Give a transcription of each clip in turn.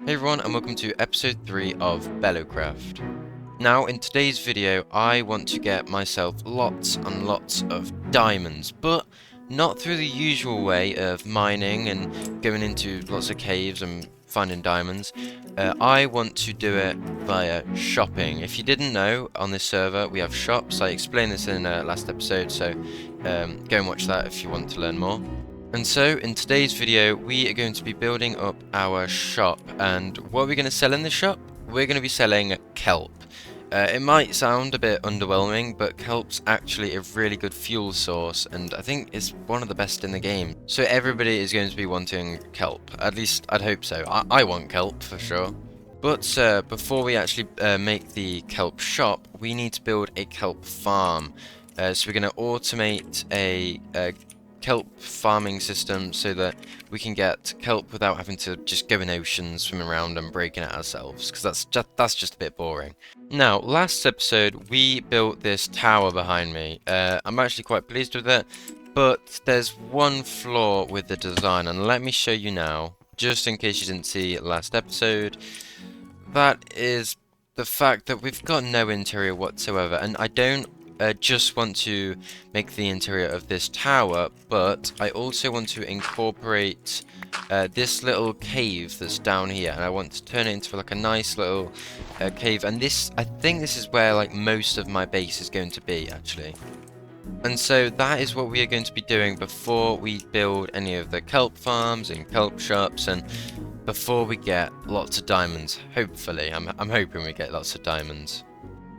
Hey everyone, and welcome to episode 3 of Bellocraft. Now, in today's video, I want to get myself lots and lots of diamonds, but not through the usual way of mining and going into lots of caves and finding diamonds. I want to do it via shopping. If you didn't know, on this server we have shops. I explained this in last episode, so go and watch that if you want to learn more. And so, in today's video, we are going to be building up our shop, and what are we going to sell in the shop? We're going to be selling kelp. It might sound a bit underwhelming, but kelp's actually a really good fuel source, and I think it's one of the best in the game. So everybody is going to be wanting kelp. At least, I'd hope so. I want kelp, for sure. But before we actually make the kelp shop, we need to build a kelp farm. So we're going to automate a kelp farming system so that we can get kelp without having to just go in oceans, swim around and breaking it ourselves, because that's just a bit boring. Now, last episode we built this tower behind me. I'm actually quite pleased with it, but there's one flaw with the design, and let me show you now, just in case you didn't see last episode. That is the fact that we've got no interior whatsoever, and I don't just want to make the interior of this tower, but I also want to incorporate this little cave that's down here, and I want to turn it into like a nice little cave. And this, I think this is where like most of my base is going to be actually. And so that is what we are going to be doing before we build any of the kelp farms and kelp shops, and before we get lots of diamonds. Hopefully, I'm hoping we get lots of diamonds.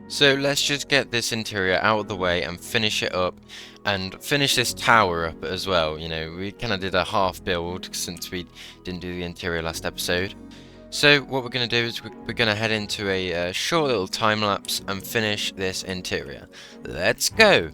So let's just get this interior out of the way and finish it up, and finish this tower up as well. You know, we kind of did a half build since we didn't do the interior last episode. So what we're going to do is we're going to head into a short little time lapse and finish this interior. Let's go!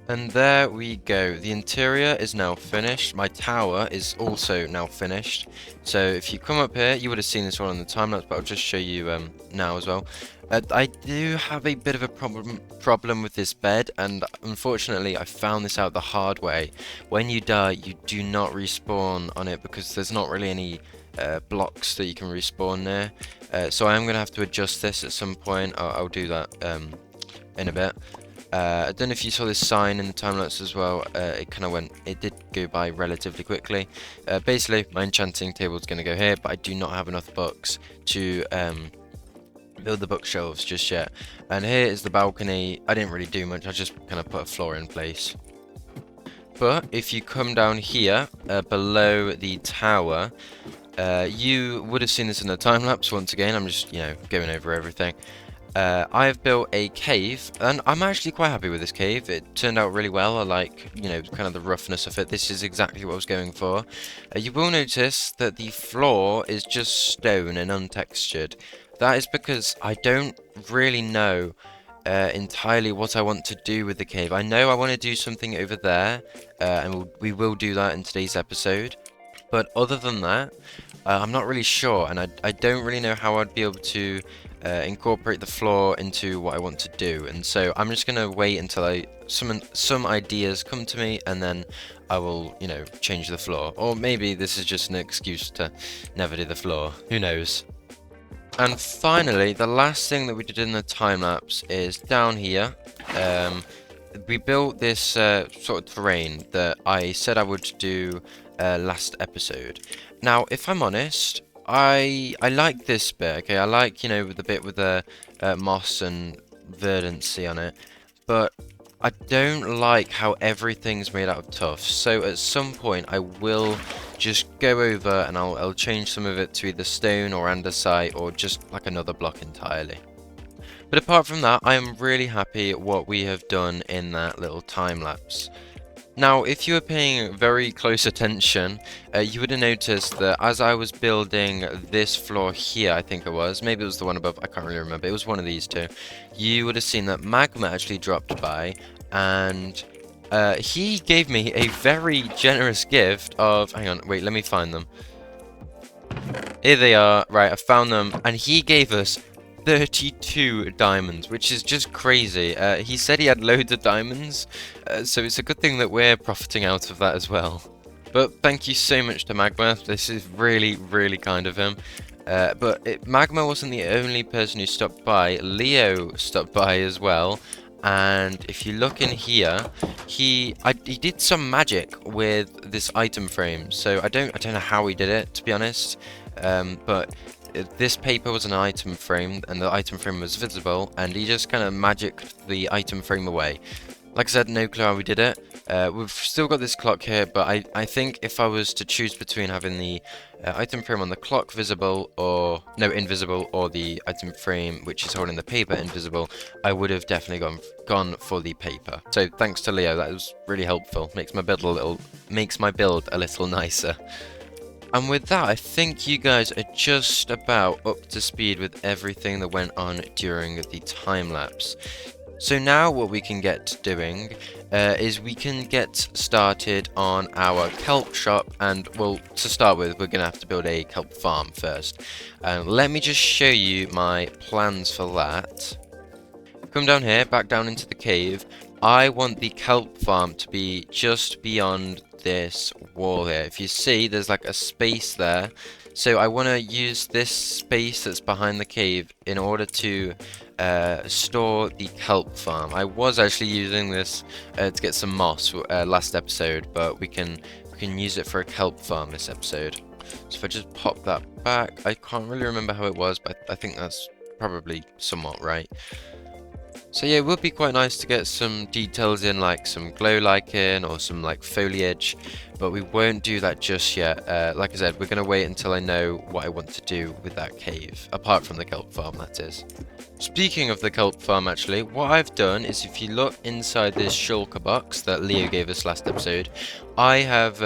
And there we go. The interior is now finished. My tower is also now finished. So if you come up here, you would have seen this one on the time lapse, but I'll just show you now as well. I do have a bit of a problem with this bed, and unfortunately I found this out the hard way. When you die, you do not respawn on it because there's not really any blocks that you can respawn near. So I am going to have to adjust this at some point. I'll do that in a bit. I don't know if you saw this sign in the time lapse as well. It did go by relatively quickly. Basically, my enchanting table is going to go here, but I do not have enough books to build the bookshelves just yet. And here is the balcony. I didn't really do much, I just kind of put a floor in place. But if you come down here, below the tower, you would have seen this in the time lapse. Once again, I'm just, going over everything. I have built a cave, and I'm actually quite happy with this cave. It turned out really well. I like, kind of the roughness of it. This is exactly what I was going for. You will notice that the floor is just stone and untextured. That is because I don't really know entirely what I want to do with the cave. I know I want to do something over there, and we will do that in today's episode. But other than that, I'm not really sure, and I don't really know how I'd be able to incorporate the floor into what I want to do. And so I'm just going to wait until some ideas come to me, and then I will, change the floor. Or maybe this is just an excuse to never do the floor. Who knows? And finally, the last thing that we did in the time lapse is down here. We built this sort of terrain that I said I would do last episode. Now, if I'm honest, I like this bit. Okay, I like, you know, with the bit with the moss and verdancy on it, but I don't like how everything's made out of tuff. So at some point I will just go over and I'll change some of it to either stone or andesite or just like another block entirely. But apart from that, I am really happy at what we have done in that little time lapse. Now, if you were paying very close attention, you would have noticed that as I was building this floor here, I think it was, maybe it was the one above, I can't really remember, it was one of these two, you would have seen that Magma actually dropped by, and he gave me a very generous gift of, hang on, wait, let me find them. Here they are, right, I found them, and he gave us 32 diamonds, which is just crazy. He said he had loads of diamonds, so it's a good thing that we're profiting out of that as well. But thank you so much to Magma, this is really, really kind of him. Magma wasn't the only person who stopped by, Leo stopped by as well. And if you look in here, he did some magic with this item frame. So I don't know how he did it, to be honest. But this paper was an item frame, and the item frame was visible, and he just kind of magicked the item frame away. Like I said, no clue how we did it. We've still got this clock here, but I think if I was to choose between having the item frame on the clock visible, or no, invisible, or the item frame which is holding the paper invisible, I would have definitely gone for the paper. So thanks to Leo, that was really helpful. Makes my build a little nicer. And with that, I think you guys are just about up to speed with everything that went on during the time lapse. So now what we can get doing is we can get started on our kelp shop, and well, to start with, we're going to have to build a kelp farm first. Let me just show you my plans for that. Come down here, back down into the cave. I want the kelp farm to be just beyond this wall here. If you see, there's like a space there. So I want to use this space that's behind the cave in order to store the kelp farm. I was actually using this to get some moss last episode, but we can use it for a kelp farm this episode. So if I just pop that back, I can't really remember how it was, but I think that's probably somewhat right. So yeah, it would be quite nice to get some details in, like some glow lichen or some like foliage, but we won't do that just yet. Like I said, we're going to wait until I know what I want to do with that cave, apart from the kelp farm, that is. Speaking of the kelp farm, actually, what I've done is, if you look inside this shulker box that Leo gave us last episode, I have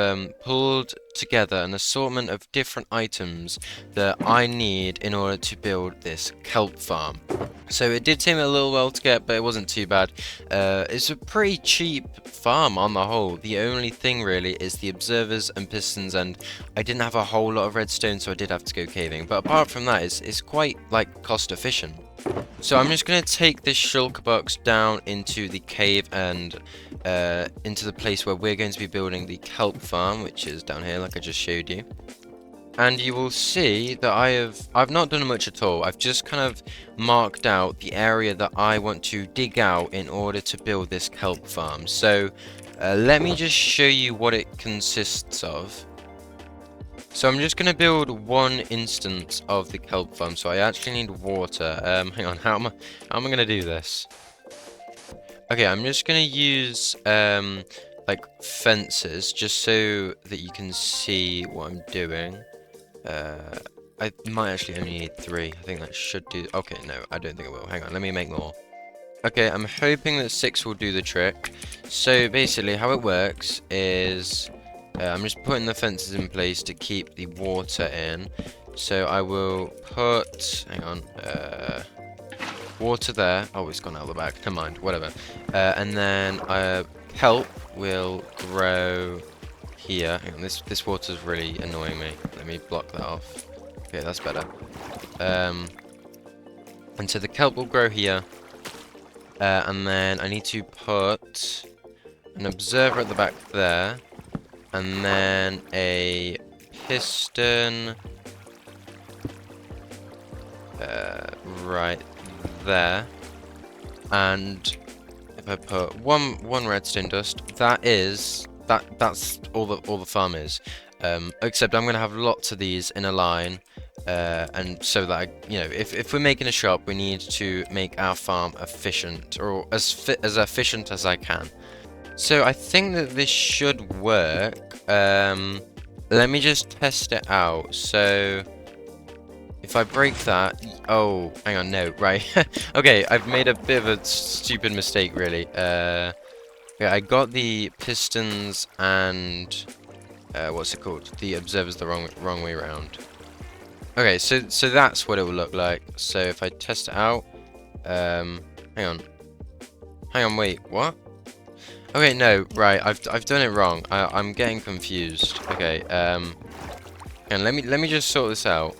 pulled together an assortment of different items that I need in order to build this kelp farm. So it did take me a little while to get, but it wasn't too bad. It's a pretty cheap farm on the whole. The only thing really is the observers and pistons, and I didn't have a whole lot of redstone, so I did have to go caving. But apart from that, it's quite like cost efficient. So I'm just going to take this shulker box down into the cave and into the place where we're going to be building the kelp farm, which is down here like I just showed you. And you will see that I've not done much at all. I've just kind of marked out the area that I want to dig out in order to build this kelp farm. So let me just show you what it consists of. So I'm just going to build one instance of the kelp farm. So I actually need water. Hang on, how am I going to do this? Okay, I'm just going to use like fences just so that you can see what I'm doing. I might actually only need 3. I think that should do. Okay, no, I don't think it will. Hang on, let me make more. Okay, I'm hoping that 6 will do the trick. So basically how it works is I'm just putting the fences in place to keep the water in. So I will put, hang on, water there. Oh, it's gone out the back. Never mind, whatever. And then kelp will grow here. Hang on, this water's really annoying me. Let me block that off. Okay, that's better. And so the kelp will grow here. And then I need to put an observer at the back there. And then a piston right there. And if I put one redstone dust, that's all the farm is. Except I'm gonna have lots of these in a line. and so that if we're making a shop, we need to make our farm efficient, or as efficient as I can. So I think that this should work. Let me just test it out. So if I break that, oh, hang on, no, right. Okay, I've made a bit of a stupid mistake, really. Yeah, I got the pistons and what's it called? The observers the wrong way around. Okay, so that's what it will look like. So if I test it out, hang on, wait, what? Okay, no, right, I've done it wrong. I'm getting confused. Okay, and let me just sort this out.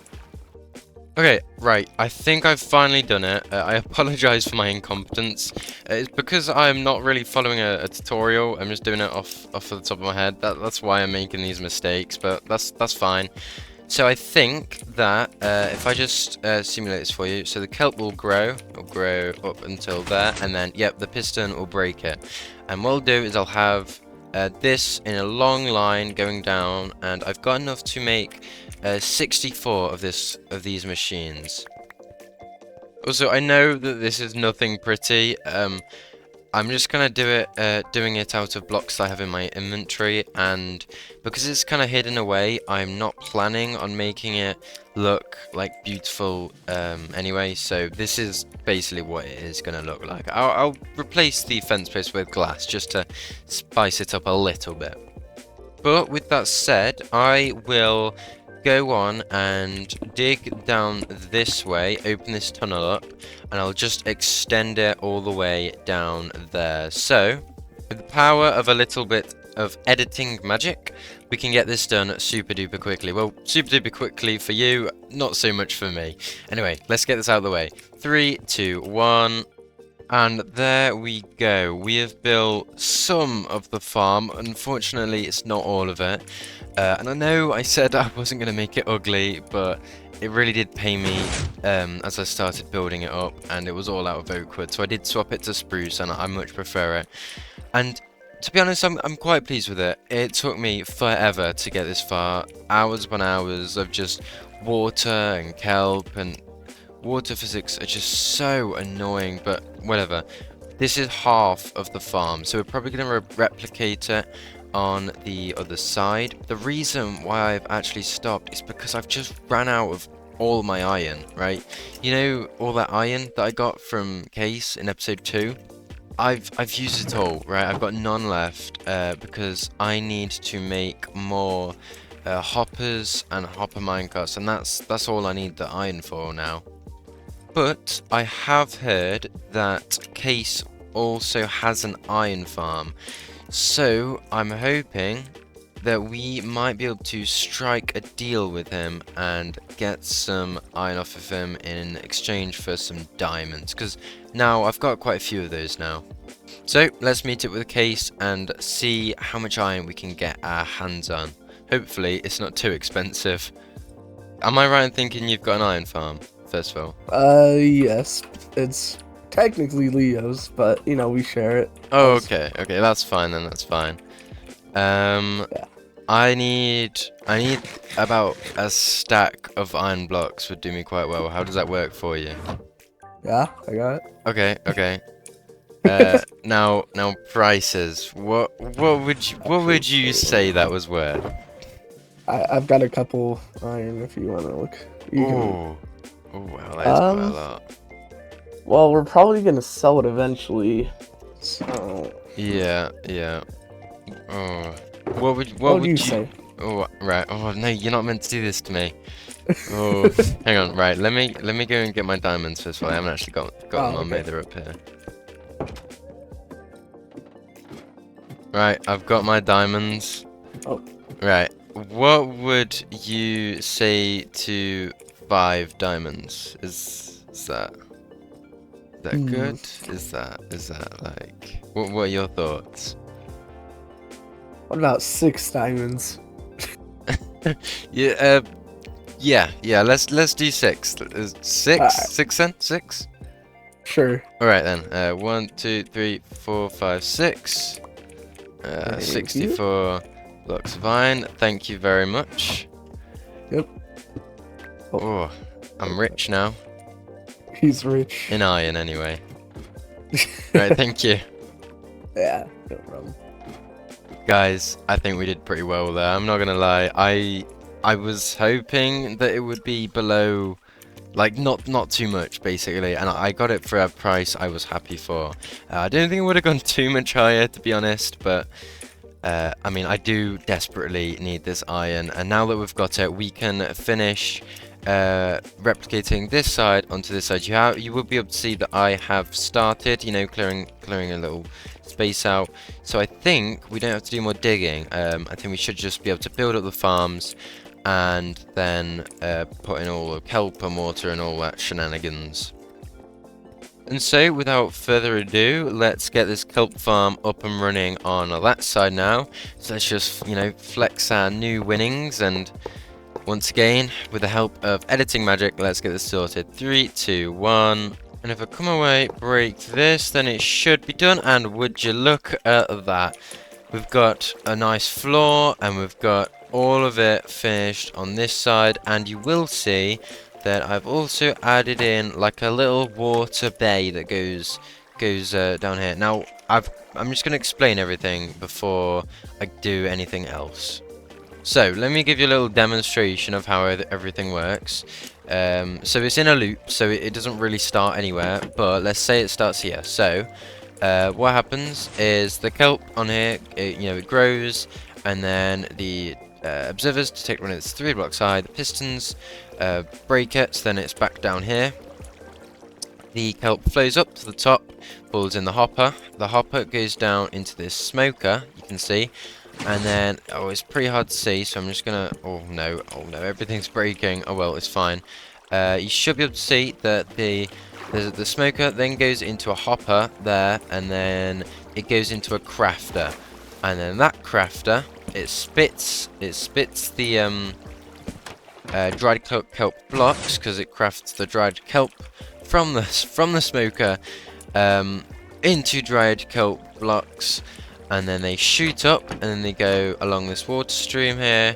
Okay, right, I think I've finally done it. I apologize for my incompetence. It's because I'm not really following a tutorial. I'm just doing it off the top of my head. That's why I'm making these mistakes, but that's fine. So I think that if I just simulate this for you, so the kelp will grow. It'll grow up until there, and then, yep, the piston will break it. And what I'll do is I'll have this in a long line going down, and I've got enough to make 64 of these machines. Also, I know that this is nothing pretty. I'm just gonna doing it out of blocks I have in my inventory, and because it's kind of hidden away, I'm not planning on making it look like beautiful anyway. So this is basically what it is gonna look like. I'll replace the fence post with glass just to spice it up a little bit. But with that said, I will go on and dig down this way, open this tunnel up, and I'll just extend it all the way down there. So, with the power of a little bit of editing magic, we can get this done super duper quickly. Well, super duper quickly for you, not so much for me. Anyway, let's get this out of the way. 3, 2, 1... And there we go. We have built some of the farm. Unfortunately, it's not all of it. And I know I said I wasn't going to make it ugly, but it really did pay me as I started building it up, and it was all out of oak wood. So I did swap it to spruce, and I much prefer it. And to be honest, I'm quite pleased with it. It took me forever to get this far. Hours upon hours of just water and kelp, and water physics are just so annoying, but whatever. This is half of the farm, so we're probably going to replicate it on the other side. The reason why I've actually stopped is because I've just ran out of all my iron, right? You know, all that iron that I got from Case in episode 2? I've used it all, right? I've got none left because I need to make more hoppers and hopper minecarts, and that's all I need the iron for now. But I have heard that Case also has an iron farm, so I'm hoping that we might be able to strike a deal with him and get some iron off of him in exchange for some diamonds, because now I've got quite a few of those now. So let's meet up with Case and see how much iron we can get our hands on. Hopefully it's not too expensive. Am I right in thinking you've got an iron farm? First of all. Yes. It's technically Leo's, but, you know, we share it. Oh, okay. Okay, that's fine then, that's fine. Yeah. I need about a stack of iron blocks would do me quite well. How does that work for you? Yeah, I got it. Okay, okay. Now prices. What would you say that was worth? I've got a couple iron if you want to look. Oh, wow, that is quite a lot. Well, we're probably gonna sell it eventually. So. Yeah. Oh, what would you say? Oh, right. Oh no, you're not meant to do this to me. Oh, hang on. Right, let me go and get my diamonds first of all. I haven't actually got them on me. They're up here. Right, I've got my diamonds. Oh. Right, what would you say to 5 diamonds? Is that good? Is that like what are your thoughts? What about 6 diamonds? Yeah, let's do 6. 6 then? 6? Sure. Alright then. 1, 2, 3, 4, 5, 6. 64 blocks of iron. Thank you very much. Yep. Oh, I'm rich now. He's rich. In iron, anyway. Right, thank you. Yeah, no problem. Guys, I think we did pretty well there. I'm not gonna lie. I was hoping that it would be below, like, not too much, basically, and I got it for a price I was happy for. I don't think it would have gone too much higher, to be honest, but I mean, I do desperately need this iron, and now that we've got it, we can finish replicating this side onto this side. You will be able to see that I have started, you know, clearing a little space out. So I think we don't have to do more digging. I think we should just be able to build up the farms and then put in all the kelp and water and all that shenanigans. And so, without further ado, let's get this kelp farm up and running on that side now. So let's just, you know, flex our new winnings, and once again, with the help of editing magic, let's get this sorted. 3, 2, 1. And if I come away, break this, then it should be done. And would you look at that? We've got a nice floor, and we've got all of it finished on this side. And you will see that I've also added in like a little water bay that goes down here. Now, I'm just going to explain everything before I do anything else. So, let me give you a little demonstration of how everything works. So it's in a loop, so it doesn't really start anywhere, but let's say it starts here. So, what happens is the kelp on here, it grows, and then the observers detect when it's 3 blocks high, the pistons break it, so then it's back down here. The kelp flows up to the top, falls in the hopper. The hopper goes down into this smoker, you can see. And then, oh, it's pretty hard to see, so I'm just gonna, oh no, everything's breaking. Oh well, it's fine. You should be able to see that the smoker then goes into a hopper there, and then it goes into a crafter. And then that crafter, it spits the dried kelp blocks, because it crafts the dried kelp from the smoker into dried kelp blocks. And then they shoot up, and then they go along this water stream here,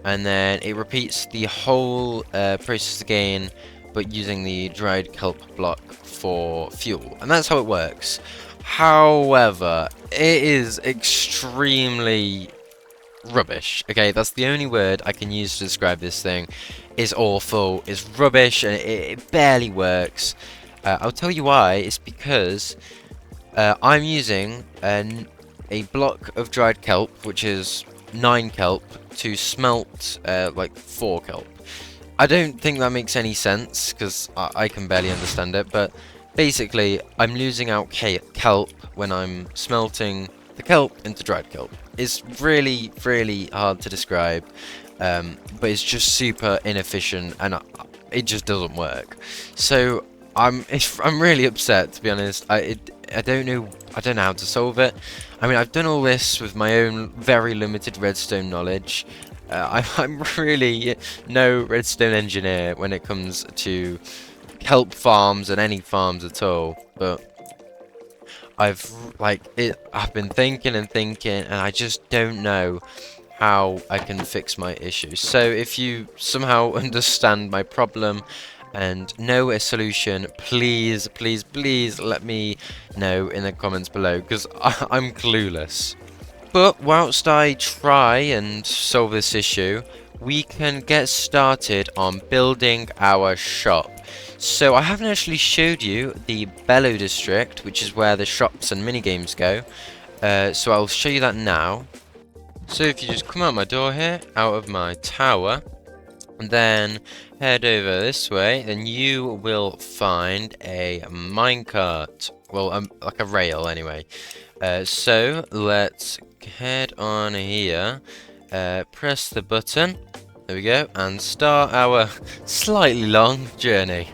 and then it repeats the whole process again, but using the dried kelp block for fuel. And that's how it works. However, it is extremely rubbish. Okay, that's the only word I can use to describe this thing. It's awful, it's rubbish, and it barely works. I'll tell you why. It's because I'm using a block of dried kelp, which is 9 kelp, to smelt like 4 kelp. I don't think that makes any sense, because I can barely understand it, but basically I'm losing out kelp when I'm smelting the kelp into dried kelp. It's really, really hard to describe, but it's just super inefficient, and it just doesn't work. So I'm really upset, to be honest. I don't know how to solve it. I mean, I've done all this with my own very limited redstone knowledge. I'm really no redstone engineer when it comes to kelp farms and any farms at all. But I've been thinking and thinking, and I just don't know how I can fix my issues. So if you somehow understand my problem and know a solution, please let me know in the comments below, because I'm clueless. But whilst I try and solve this issue, we can get started on building our shop. So I haven't actually showed you the Bello District, which is where the shops and minigames go. So I'll show you that now. So if you just come out my door here, out of my tower, and then head over this way, then you will find a minecart. Well, like a rail anyway. So let's head on here, press the button, there we go, and start our slightly long journey.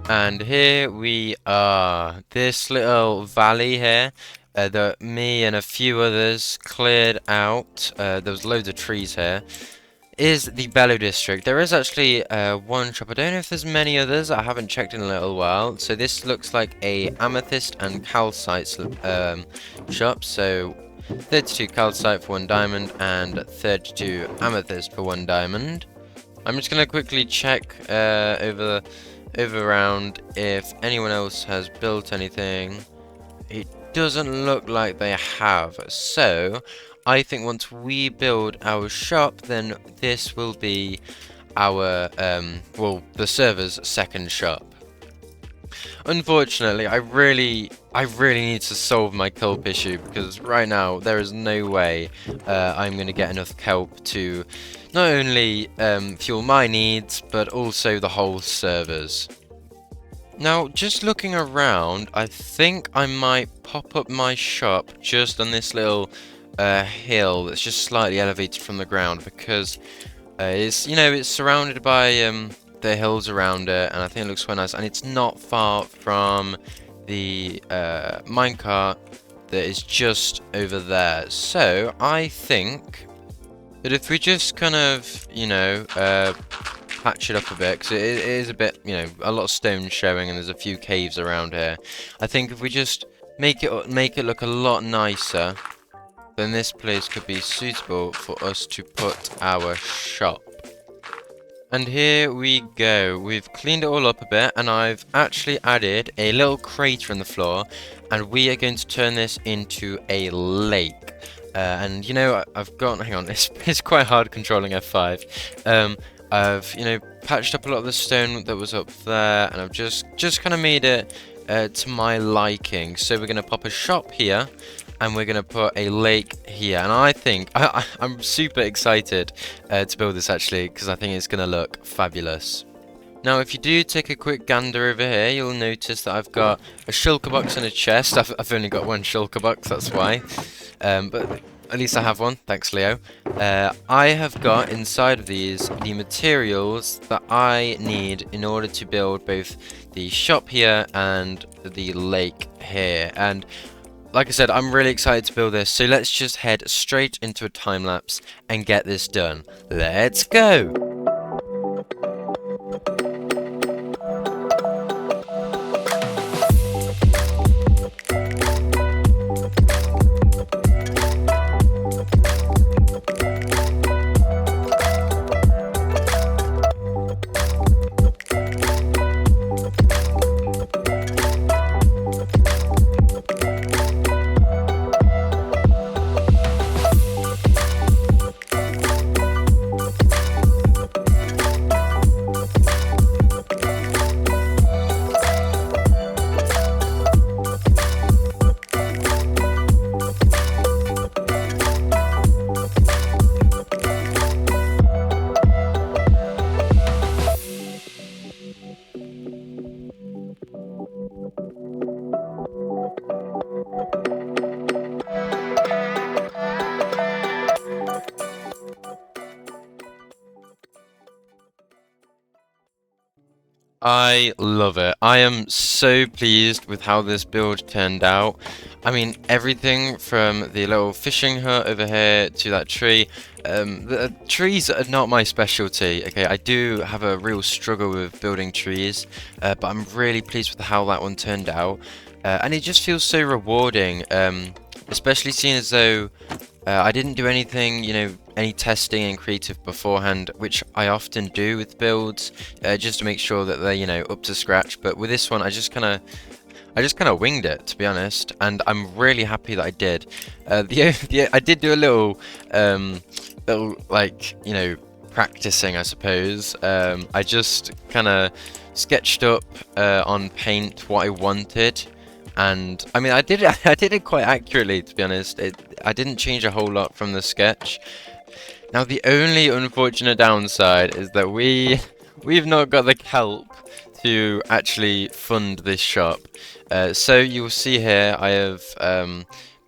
And here we are. This little valley here that me and a few others cleared out. There was loads of trees here. Is the Bello District. There is actually one shop. I don't know if there's many others. I haven't checked in a little while. So this looks like a amethyst and calcite shop. So 32 calcite for 1 diamond and 32 amethyst for 1 diamond. I'm just gonna quickly check over around if anyone else has built anything. It doesn't look like they have. So I think once we build our shop, then this will be our well, the server's second shop. Unfortunately, I really need to solve my kelp issue, because right now there is no way I'm going to get enough kelp to not only fuel my needs, but also the whole server's. Now, just looking around, I think I might pop up my shop just on this little hill that's just slightly elevated from the ground, because it's, you know, it's surrounded by the hills around it, and I think it looks quite nice, and it's not far from the minecart that is just over there. So I think that if we just kind of, you know, patch it up a bit, because it is a bit, you know, a lot of stone showing, and there's a few caves around here. I think if we just make it look a lot nicer, then this place could be suitable for us to put our shop. And here we go. We've cleaned it all up a bit, and I've actually added a little crater in the floor, and we are going to turn this into a lake. And you know, I've got, hang on, it's quite hard controlling F5. I've, you know, patched up a lot of the stone that was up there, and I've just kind of made it to my liking. So we're going to pop a shop here, and we're going to put a lake here. And I think, I'm super excited to build this, actually, because I think it's going to look fabulous. Now, if you do take a quick gander over here, you'll notice that I've got a shulker box and a chest. I've only got one shulker box, that's why. But at least I have one, thanks Leo. I have got inside of these the materials that I need in order to build both the shop here and the lake here. And like I said, I'm really excited to build this, so let's just head straight into a time lapse and get this done. Let's go! I love it. I am so pleased with how this build turned out. I mean, everything from the little fishing hut over here to that tree. The trees are not my specialty. Okay, I do have a real struggle with building trees, but I'm really pleased with how that one turned out. And it just feels so rewarding, especially seeing as though I didn't do anything, you know, any testing and creative beforehand, which I often do with builds, just to make sure that they're, you know, up to scratch. But with this one, I just kind of winged it, to be honest, and I'm really happy that I did. I did do a little like, you know, practicing, I suppose. I just kind of sketched up on paint what I wanted. And I mean, I did it quite accurately, to be honest. I didn't change a whole lot from the sketch. Now, the only unfortunate downside is that we've not got the kelp to actually fund this shop. So you'll see here, I have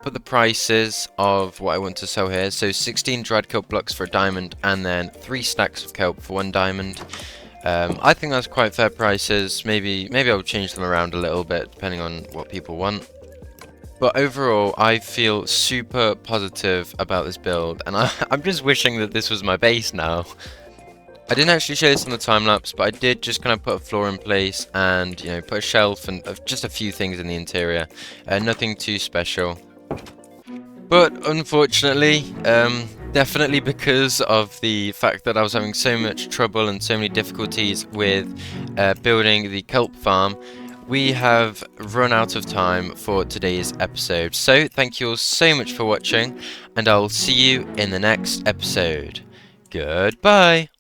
put the prices of what I want to sell here. So 16 dried kelp blocks for a diamond, and then 3 stacks of kelp for 1 diamond. I think that's quite fair prices. Maybe I'll change them around a little bit depending on what people want. But overall, I feel super positive about this build, and I'm just wishing that this was my base now. I didn't actually show this on the time lapse, but I did just kind of put a floor in place and, you know, put a shelf and just a few things in the interior. Nothing too special. But unfortunately, definitely because of the fact that I was having so much trouble and so many difficulties with building the kelp farm, we have run out of time for today's episode. So thank you all so much for watching, and I'll see you in the next episode. Goodbye!